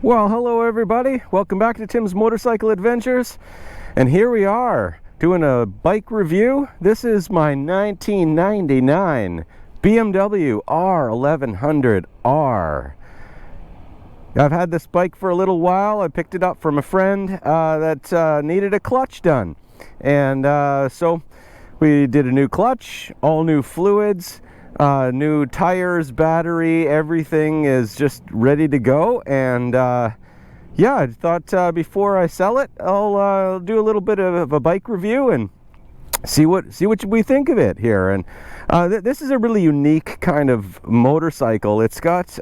Well, hello everybody. Welcome back to Tim's Motorcycle Adventures. And here we are doing a bike review. This is my 1999 BMW r1100r. I've had this bike for a little while. I picked it up from a friend that needed a clutch done. And so we did a new clutch, all new fluids, new tires, battery, everything is just ready to go. And yeah, I thought before I sell it, I'll do a little bit of a bike review and see what we think of it here. And this is a really unique kind of motorcycle. It's got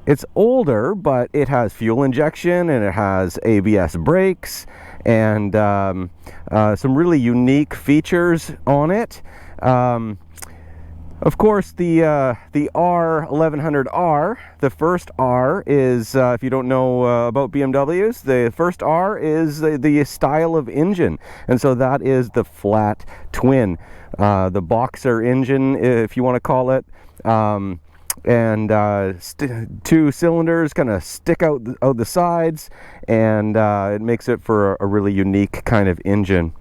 it's older, but it has fuel injection and it has ABS brakes and some really unique features on it. Of course, the r1100r, the first R is, if you don't know about BMWs, the first R is the style of engine, and so that is the flat twin, the boxer engine, if you want to call it, and two cylinders kind of stick out the sides, and it makes it for a really unique kind of engine.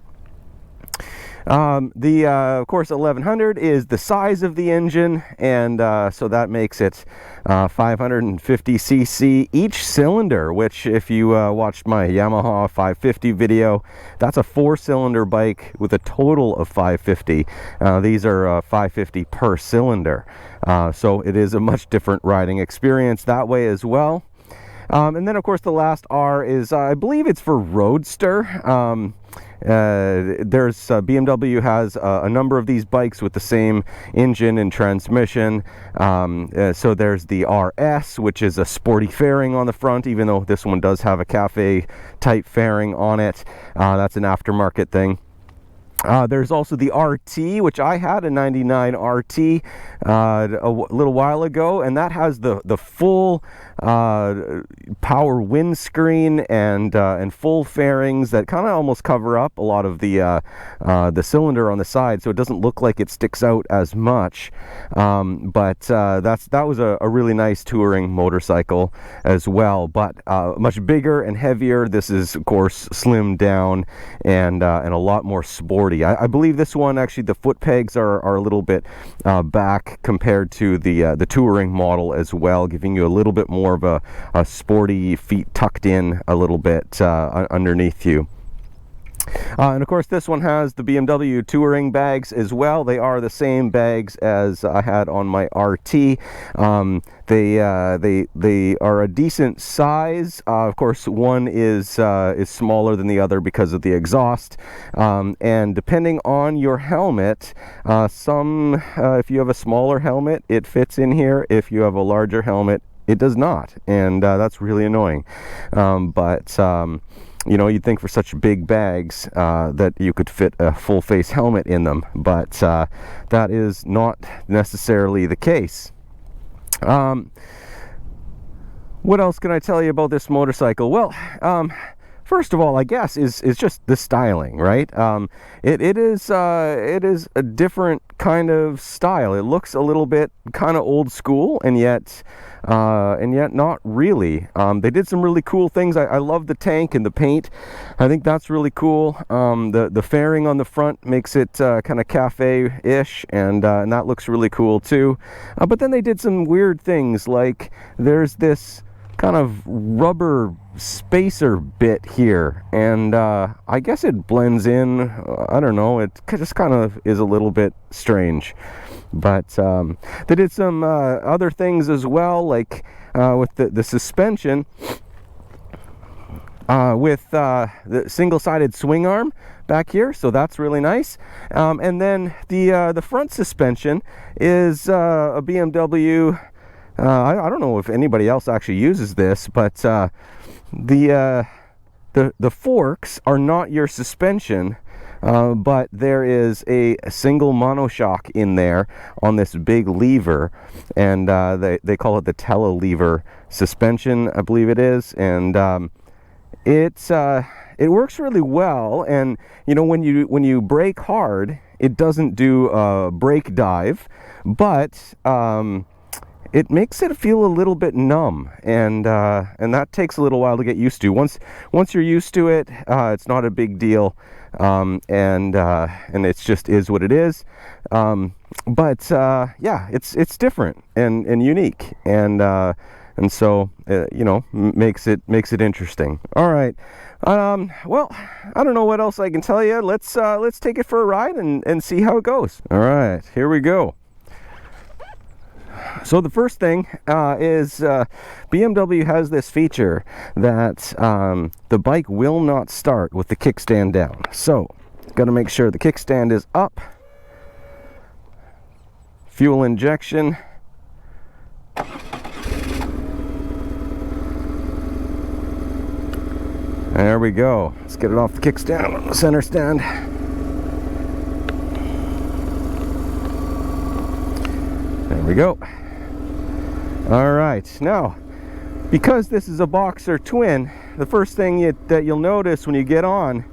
Of course, 1100 is the size of the engine, and so that makes it 550cc each cylinder, which if you watched my Yamaha 550 video, that's a 4-cylinder bike with a total of 550. These are 550 per cylinder, so it is a much different riding experience that way as well. And then of course the last R is, I believe it's for Roadster. BMW has a number of these bikes with the same engine and transmission. So there's the RS, which is a sporty fairing on the front, even though this one does have a cafe type fairing on it. That's an aftermarket thing. There's also the RT, which I had a 99 RT a little while ago, and that has the full power windscreen and full fairings that kind of almost cover up a lot of the cylinder on the side, so it doesn't look like it sticks out as much. But that was a really nice touring motorcycle as well, but much bigger and heavier. This is of course slimmed down and a lot more sporty. I believe this one, actually the foot pegs are a little bit back compared to the touring model as well, giving you a little bit more of a sporty, feet tucked in a little bit underneath you. And of course this one has the BMW touring bags as well. They are the same bags as I had on my RT. They are a decent size. Of course one is smaller than the other because of the exhaust, and depending on your helmet, if you have a smaller helmet it fits in here. If you have a larger helmet it does not, and that's really annoying. You know, you'd think for such big bags that you could fit a full face helmet in them, but that is not necessarily the case. What else can I tell you about this motorcycle? Well, first of all, I guess is just the styling, right? It is a different kind of style. It looks a little bit kind of old school, and yet not really. They did some really cool things. I love the tank and the paint. I think that's really cool. The fairing on the front makes it kind of cafe-ish, and that looks really cool too. But then they did some weird things, like there's this kind of rubber spacer bit here, and I guess it blends in. I don't know, it just kind of is a little bit strange. But they did some other things as well, like with the suspension, with the single-sided swing arm back here, so that's really nice. And then the front suspension is a BMW. I don't know if anybody else actually uses this, but the forks are not your suspension, but there is a single monoshock in there on this big lever, and they call it the telelever suspension, I believe it is, and it works really well. And you know, when you brake hard, it doesn't do a brake dive, but it makes it feel a little bit numb, and that takes a little while to get used to. Once you're used to it, it's not a big deal, and it's just is what it is. But yeah, it's different and unique, and so you know, makes it interesting. All right. Well, I don't know what else I can tell you. Let's take it for a ride and see how it goes. All right, here we go. So the first thing is BMW has this feature that the bike will not start with the kickstand down. So got to make sure the kickstand is up. Fuel injection. There we go. Let's get it off the kickstand on the center stand. There we go. All right, now because this is a Boxer twin, the first thing that you'll notice when you get on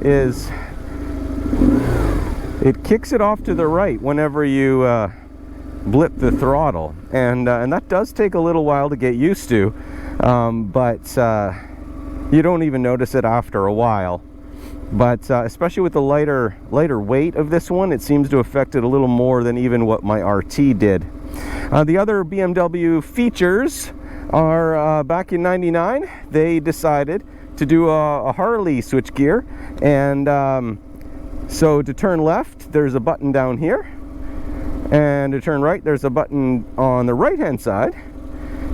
is it kicks it off to the right whenever you blip the throttle, and that does take a little while to get used to, but you don't even notice it after a while. But especially with the lighter weight of this one, it seems to affect it a little more than even what my RT did. The other BMW features are back in '99, they decided to do a Harley switchgear, and so to turn left, there's a button down here, and to turn right, there's a button on the right hand side,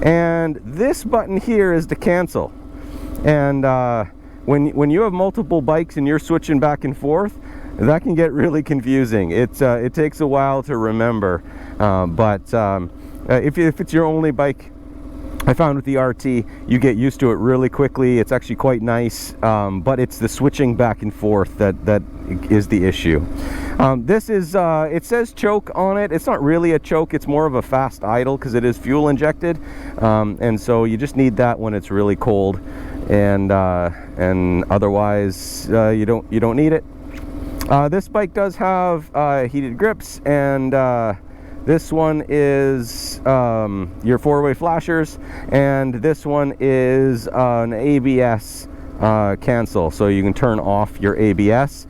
and this button here is to cancel. And when you have multiple bikes and you're switching back and forth, that can get really confusing. It takes a while to remember, but if it's your only bike, I found with the RT, you get used to it really quickly. It's actually quite nice, but it's the switching back and forth that is the issue. This is, it says choke on it. It's not really a choke, it's more of a fast idle because it is fuel injected, and so you just need that when it's really cold, and otherwise you don't need it. This bike does have heated grips, and this one is your four-way flashers, and this one is an ABS cancel, so you can turn off your ABS,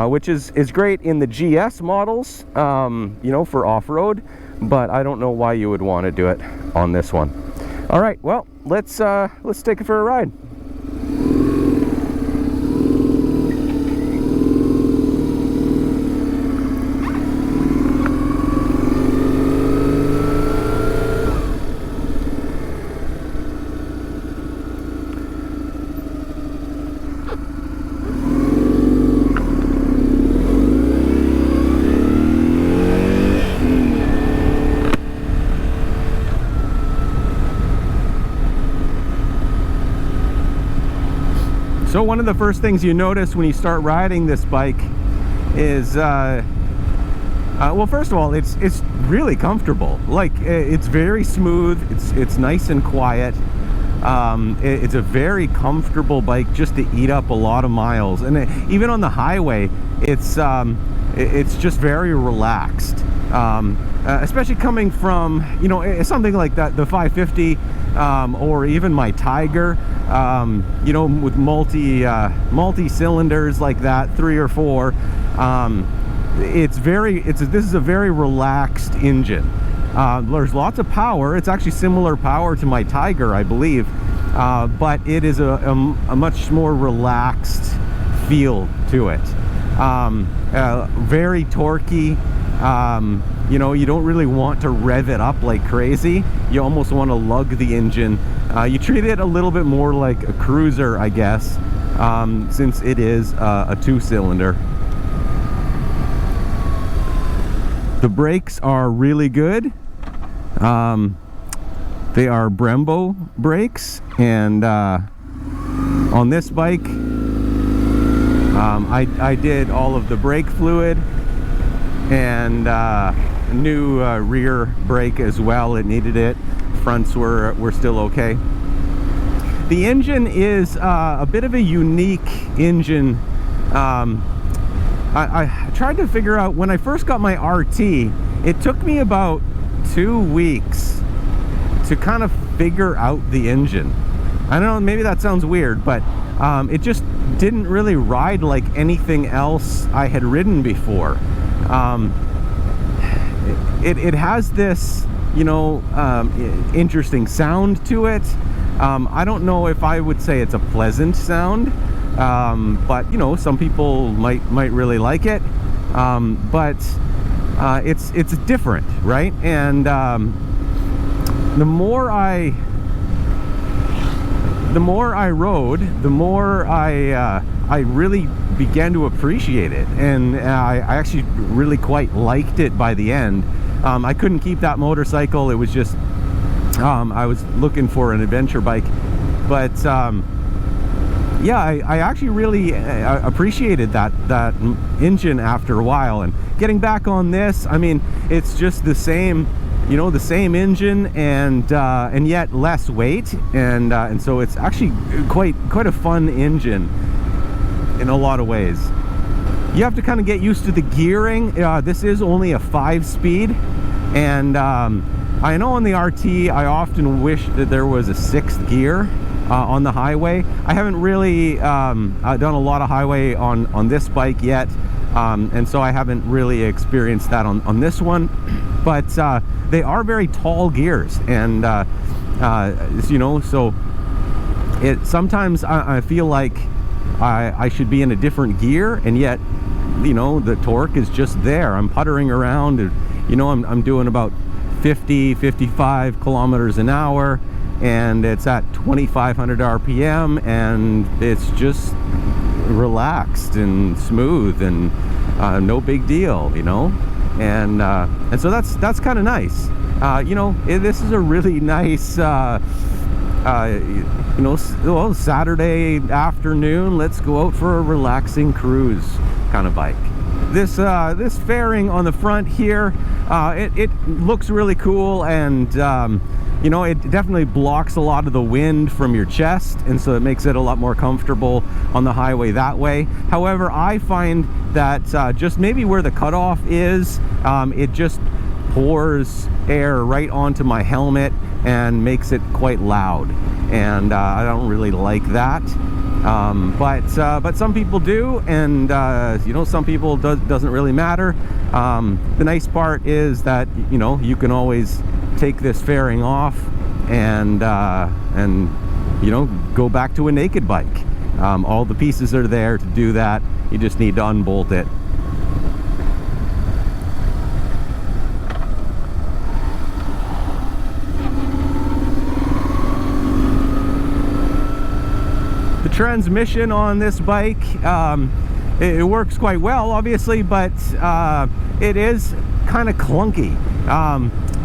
which is great in the GS models, you know, for off-road, but I don't know why you would want to do it on this one. All right, well, let's take it for a ride. So one of the first things you notice when you start riding this bike is, well, first of all, it's really comfortable. Like, it's very smooth. It's nice and quiet. It's a very comfortable bike just to eat up a lot of miles, and even on the highway, it's just very relaxed. Especially coming from, you know, something like that, the 550, or even my Tiger, you know, with multi cylinders like that, 3 or 4. This is a very relaxed engine. There's lots of power. It's actually similar power to my Tiger, I believe, but it is a much more relaxed feel to it. Very torquey. You know, you don't really want to rev it up like crazy. You almost want to lug the engine. You treat it a little bit more like a cruiser, I guess, since it is a 2-cylinder. The brakes are really good. They are Brembo brakes, and on this bike, I did all of the brake fluid and new rear brake as well. It needed it. Fronts were still okay. The engine is a bit of a unique engine. I tried to figure out, when I first got my RT, it took me about 2 weeks to kind of figure out the engine. I don't know, maybe that sounds weird, but it just didn't really ride like anything else I had ridden before. It has this, you know, interesting sound to it. I don't know if I would say it's a pleasant sound, but you know, some people might really like it. But it's different, right? And the more I rode, the more I really began to appreciate it, and I actually really quite liked it by the end. I couldn't keep that motorcycle. It was just I was looking for an adventure bike, but yeah, I actually really appreciated that engine after a while. And getting back on this, I mean, it's just the same, you know, the same engine, and yet less weight, and so it's actually quite a fun engine in a lot of ways. You have to kind of get used to the gearing. This is only a 5-speed, and I know on the RT I often wish that there was a 6th gear on the highway. I haven't really done a lot of highway on this bike yet, and so I haven't really experienced that on this one. But they are very tall gears, and you know, so sometimes I feel like I should be in a different gear, and yet, you know, the torque is just there. I'm puttering around, and you know, I'm doing about 55 kilometers an hour, and it's at 2,500 RPM, and it's just relaxed and smooth, and no big deal, you know. And so that's kind of nice. You know, this is a really nice you know, well, Saturday afternoon, let's go out for a relaxing cruise kind of bike. This fairing on the front here, it looks really cool, and you know, it definitely blocks a lot of the wind from your chest, and so it makes it a lot more comfortable on the highway that way. However, I find that just maybe where the cutoff is, it just pours air right onto my helmet and makes it quite loud, and I don't really like that. But some people do, and you know, some people doesn't really matter. The nice part is that, you know, you can always take this fairing off and you know, go back to a naked bike. All the pieces are there to do that. You just need to unbolt it. Transmission on this bike, it works quite well, obviously, but it is kind of clunky,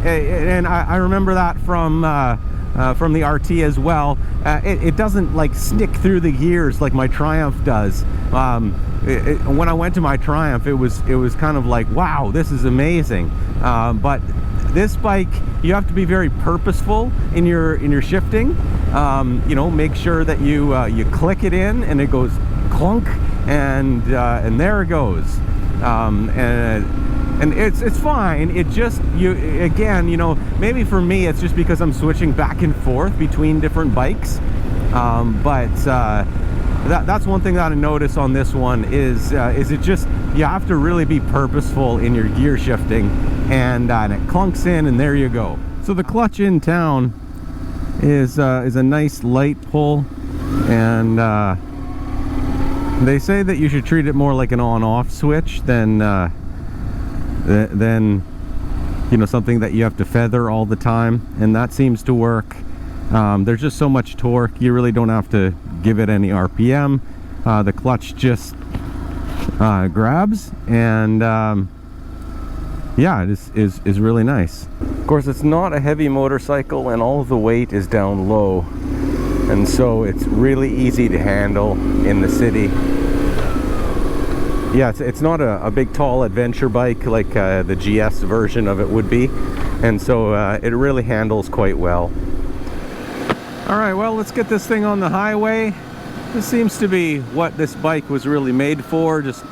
and I remember that from the RT as well. It doesn't like stick through the gears like my Triumph does. When I went to my Triumph, it was kind of like, wow, this is amazing. But this bike, you have to be very purposeful in your shifting. You know, make sure that you click it in, and it goes clunk, and there it goes. And it's fine. It just, again, you know, maybe for me it's just because I'm switching back and forth between different bikes. But that's one thing that I notice on this one is it just, you have to really be purposeful in your gear shifting, and it clunks in, and there you go. So the clutch in town is a nice light pull, and they say that you should treat it more like an on-off switch than you know, something that you have to feather all the time, and that seems to work. There's just so much torque, you really don't have to give it any RPM. The clutch just grabs, and yeah, it is really nice. Of course, it's not a heavy motorcycle, and all of the weight is down low, and so it's really easy to handle in the city. Yeah, it's not a big tall adventure bike like the GS version of it would be, and so it really handles quite well. Alright, well, let's get this thing on the highway. This seems to be what this bike was really made for, just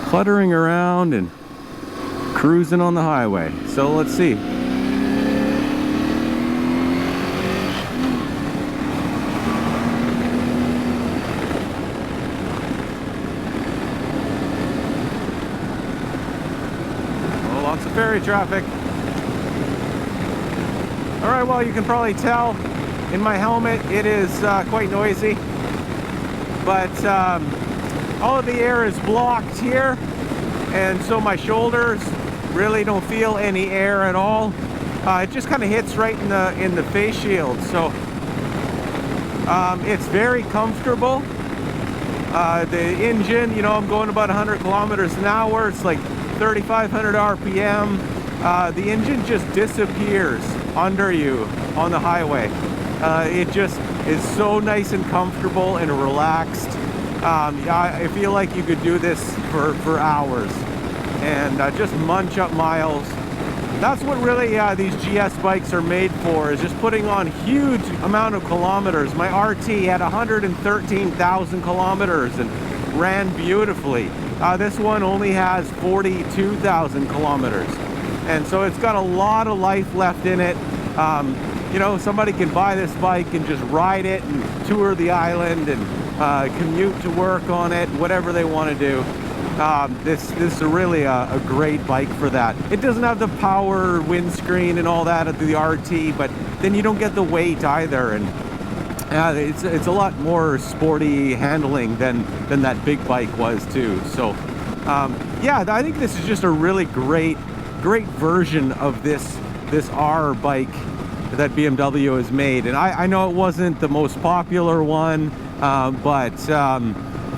cluttering around and cruising on the highway. So let's see. Sorry, traffic. All right, well, you can probably tell in my helmet it is quite noisy, but all of the air is blocked here, and so my shoulders really don't feel any air at all. It just kind of hits right in the face shield, so it's very comfortable. The engine, you know, I'm going about 100 kilometers an hour. It's like 3,500 RPM. The engine just disappears under you on the highway. It just is so nice and comfortable and relaxed. I feel like you could do this for hours and just munch up miles. That's what really these GS bikes are made for, is just putting on huge amount of kilometers. My RT had 113,000 kilometers and ran beautifully. This one only has 42,000 kilometers. And so it's got a lot of life left in it. You know, somebody can buy this bike and just ride it and tour the island and commute to work on it, whatever they want to do. This is really a great bike for that. It doesn't have the power windscreen and all that of the RT, but then you don't get the weight either, and it's a lot more sporty handling than that big bike was too. So yeah, I think this is just a really great version of this R bike that BMW has made. And I know it wasn't the most popular one, but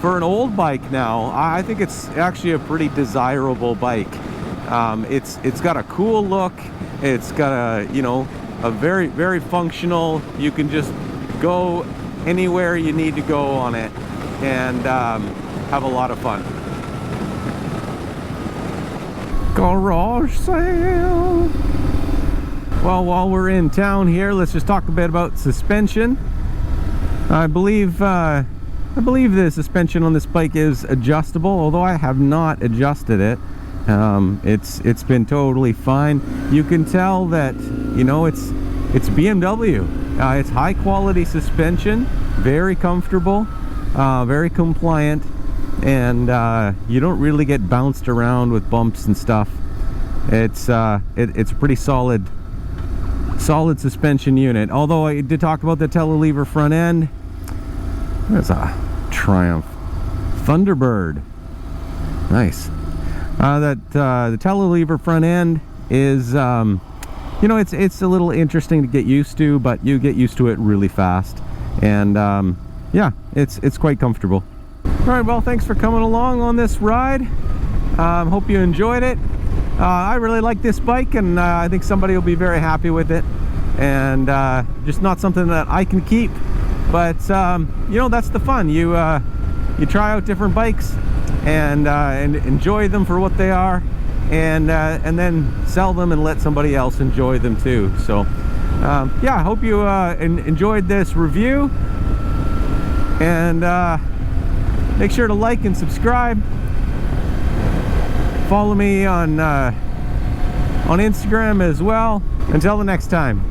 for an old bike now, I think it's actually a pretty desirable bike. It's got a cool look. It's got a very, very functional. You can just go anywhere you need to go on it and have a lot of fun. Garage sale. Well, while we're in town here, let's just talk a bit about suspension. I believe the suspension on this bike is adjustable, although I have not adjusted it. It's been totally fine. You can tell that, you know, it's BMW. It's high quality suspension, very comfortable, very compliant, and you don't really get bounced around with bumps and stuff. It's a pretty solid suspension unit. Although I did talk about the telelever front end. There's a Triumph Thunderbird. Nice. The telelever front end is you know, it's a little interesting to get used to, but you get used to it really fast, and yeah, it's quite comfortable. All right, well, thanks for coming along on this ride. Hope you enjoyed it. I really like this bike, and I think somebody will be very happy with it, and just not something that I can keep, but you know, that's the fun. You try out different bikes and enjoy them for what they are, and then sell them and let somebody else enjoy them too. So yeah, I hope you enjoyed this review, and make sure to like and subscribe. Follow me on Instagram as well. Until the next time.